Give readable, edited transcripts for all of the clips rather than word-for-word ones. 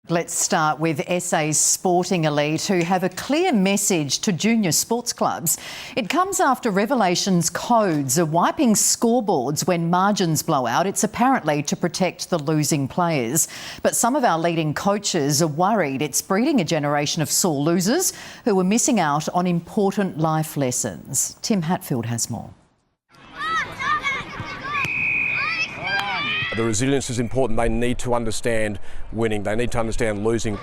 Let's start with SA's sporting elite who have a clear message to junior sports clubs. It comes after Revelation's codes are wiping scoreboards when margins blow out. It's apparently to protect the losing players. But some of our leading coaches are worried it's breeding a generation of sore losers who are missing out on important life lessons. Tim Hatfield has more. The resilience is important. They need to understand winning. They need to understand losing.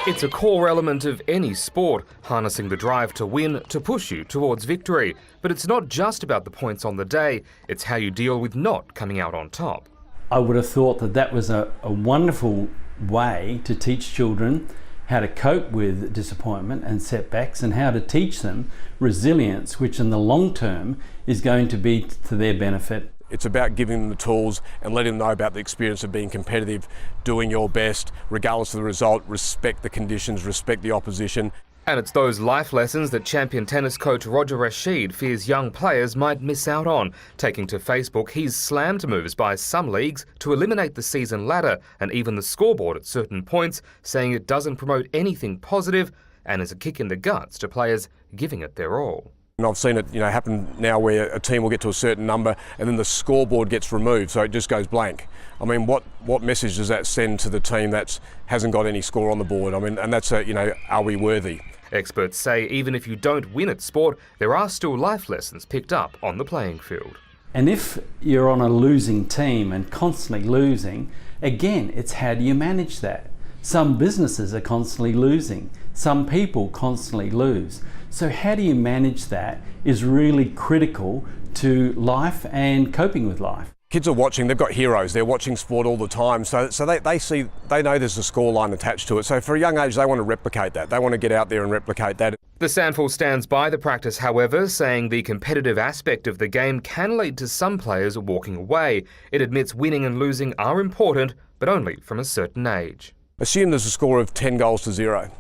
It's a core element of any sport, harnessing the drive to win to push you towards victory. But it's not just about the points on the day, it's how you deal with not coming out on top. I would have thought that that was a wonderful way to teach children how to cope with disappointment and setbacks and how to teach them resilience, which in the long term is going to be to their benefit. It's about giving them the tools and letting them know about the experience of being competitive, doing your best, regardless of the result, respect the conditions, respect the opposition. And it's those life lessons that champion tennis coach Roger Rashid fears young players might miss out on. Taking to Facebook, he's slammed moves by some leagues to eliminate the season ladder and even the scoreboard at certain points, saying it doesn't promote anything positive and is a kick in the guts to players giving it their all. And I've seen it, happen now where a team will get to a certain number and then the scoreboard gets removed, so it just goes blank. I mean, what message does that send to the team that hasn't got any score on the board? I mean, and that's are we worthy? Experts say even if you don't win at sport, there are still life lessons picked up on the playing field. And if you're on a losing team and constantly losing, again, it's how do you manage that? Some businesses are constantly losing. Some people constantly lose. So how do you manage that is really critical to life and coping with life. Kids are watching, they've got heroes, they're watching sport all the time, so they know there's a scoreline attached to it. So for a young age, they want to replicate that. They want to get out there and replicate that. The SANFL stands by the practice, however, saying the competitive aspect of the game can lead to some players walking away. It admits winning and losing are important, but only from a certain age. Assume there's a score of 10 goals to 0.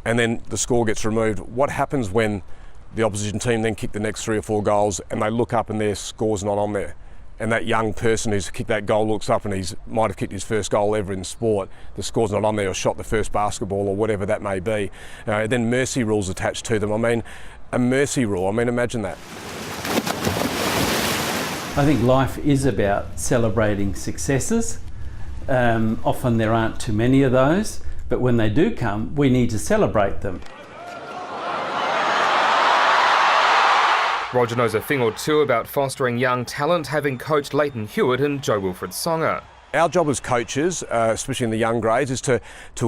And then the score gets removed. What happens when the opposition team then kick the next 3 or 4 goals and they look up and their score's not on there? And that young person who's kicked that goal looks up and he might have kicked his first goal ever in sport, the score's not on there, or shot the first basketball or whatever that may be. Then mercy rules attached to them. I mean, a mercy rule, imagine that. I think life is about celebrating successes. Often there aren't too many of those. But when they do come, we need to celebrate them. Roger knows a thing or two about fostering young talent, having coached Leighton Hewitt and Joe Wilfred Songa. Our job as coaches, especially in the young grades, is to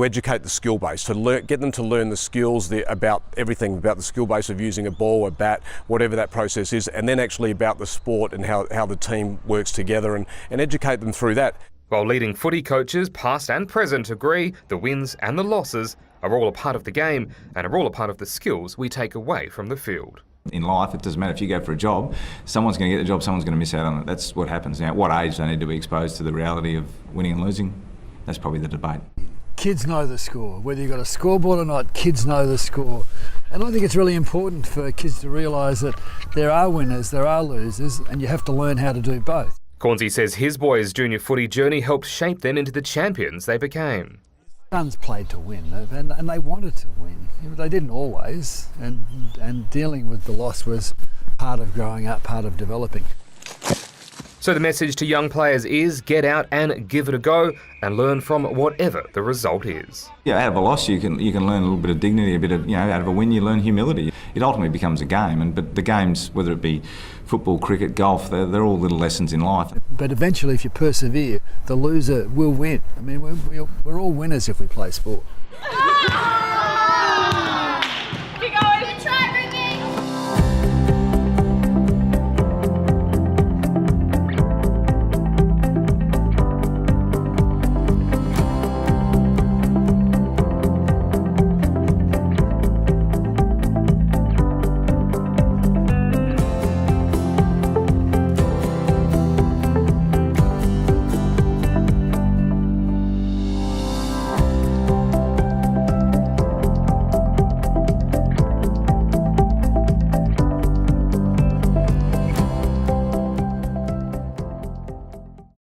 educate the skill base, to get them to learn the skills about everything, about the skill base of using a ball, a bat, whatever that process is, and then actually about the sport and how the team works together and educate them through that. While leading footy coaches, past and present, agree the wins and the losses are all a part of the game and are all a part of the skills we take away from the field. In life, it doesn't matter if you go for a job, someone's going to get the job, someone's going to miss out on it. That's what happens. Now, at what age they need to be exposed to the reality of winning and losing? That's probably the debate. Kids know the score. Whether you've got a scoreboard or not, kids know the score. And I think it's really important for kids to realise that there are winners, there are losers, and you have to learn how to do both. Cornsey says his boys' junior footy journey helped shape them into the champions they became. Sons played to win, and they wanted to win. They didn't always, and dealing with the loss was part of growing up, part of developing. So the message to young players is get out and give it a go and learn from whatever the result is. Yeah, out of a loss you can learn a little bit of dignity, a bit of, out of a win you learn humility. It ultimately becomes a game, but the games, whether it be football, cricket, golf, they're all little lessons in life. But eventually, if you persevere, the loser will win. I mean, we're all winners if we play sport.